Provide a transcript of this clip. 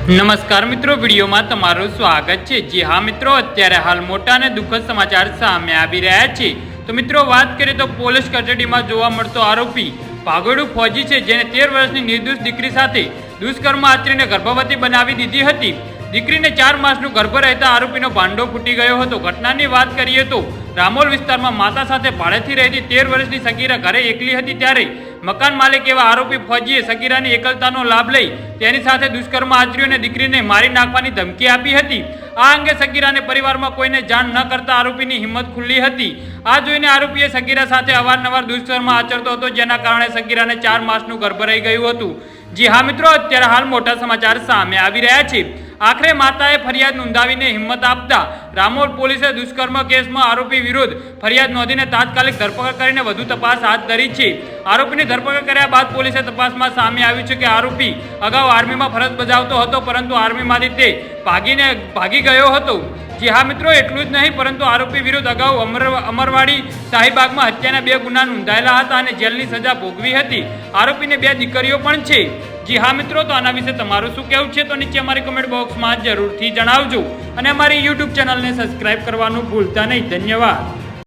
નમસ્કાર મિત્રો, વિડીયોમાં તમારું સ્વાગત છે। જી હા મિત્રો, અત્યારે હાલ મોટા અને દુઃખદ સમાચાર સામે આવી રહ્યા છે। તો મિત્રો વાત કરીએ તો પોલીસ કસ્ટડીમાં જોવા મળતો આરોપી ભાગોડુ ફौजी છે, જેને 13 વર્ષની નિર્દોષ દીકરી સાથે દુષ્કર્મ આચરીને ગર્ભવતી બનાવી દીધી હતી। દીકરીને 4 માસનું ગર્ભ રહેતા આરોપીનો ભાંડો ફૂટી ગયો હતો। ઘટનાની વાત કરીએ તો રામોલ વિસ્તારમાં માતા સાથે ભાડેથી રહેતી 13 વર્ષની સગીરા ઘરે એકલી હતી, ત્યારે મકાન માલિક એવા આરોપી ફौजीએ સગીરાની એકલતાનો લાભ લઈ તેની સાથે દુષ્કર્મ આચર્યું અને દીકરીને મારી નાખવાની ધમકી આપી હતી। આ અંગે સગીરાને પરિવારમાં કોઈને જાણ ન કરતા આરોપીની હિંમત ખુલ્લી હતી। આ જોઈને આરોપીએ સગીરા સાથે અવારનવાર દુષ્કર્મ આચરતો હતો, જેના કારણે સગીરાને 4 માસનું ગર્ભ રહી ગયું હતું। જી હા મિત્રો, અત્યારે હાલ મોટા સમાચાર સામે આવી રહ્યા છે। આખરે માતાએ ફરિયાદ નોંધાવીને હિંમત આપતા રામોલ પોલીસે દુષ્કર્મ કેસમાં આરોપી વિરુદ્ધ ફરિયાદ નોંધીને તાત્કાલિક ધરપકડ કરીને વધુ તપાસ હાથ ધરી છે। આરોપીની ધરપકડ કર્યા બાદ પોલીસે તપાસમાં સામે આવ્યું છે કે આરોપી અગાઉ આર્મીમાં ફરજ બજાવતો હતો, પરંતુ આર્મીમાંથી તે ભાગી ગયો હતો। જી હા મિત્રો, એટલું જ નહીં પરંતુ આરોપી વિરુદ્ધ અગાઉ અમરવાડી શાહીબાગમાં હત્યાના 2 ગુના નોંધાયેલા હતા અને જેલની સજા ભોગવી હતી। આરોપીને 2 દીકરીઓ પણ છે। જી હા મિત્રો, તો આના વિશે તમારું શું કહેવું છે તો નીચે અમારી કમેન્ટ બોક્સમાં જરૂરથી જણાવજો અને અમારી YouTube ચેનલને સબસ્ક્રાઇબ કરવાનું ભૂલતા નહીં। ધન્યવાદ।